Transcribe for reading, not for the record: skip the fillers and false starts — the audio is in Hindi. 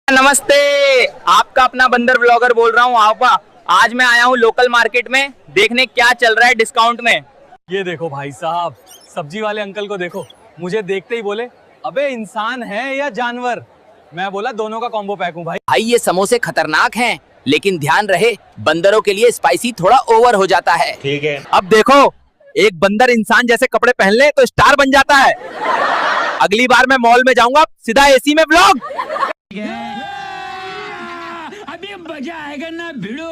नमस्ते, आपका अपना बंदर ब्लॉगर बोल रहा हूँ। आपा आज मैं आया हूँ लोकल मार्केट में देखने क्या चल रहा है डिस्काउंट में। ये देखो भाई साहब, सब्जी वाले अंकल को देखो। मुझे देखते ही बोले अबे इंसान है या जानवर। मैं बोला दोनों का कॉम्बो पैक हूँ भाई। भाई ये समोसे खतरनाक हैं, लेकिन ध्यान रहे बंदरों के लिए स्पाइसी थोड़ा ओवर हो जाता है। ठीक है। अब देखो, एक बंदर इंसान जैसे कपड़े पहन ले तो स्टार बन जाता है। अगली बार मैं मॉल में जाऊंगा सीधा एसी में व्लॉग। अभी मजा आएगा ना भिड़ो।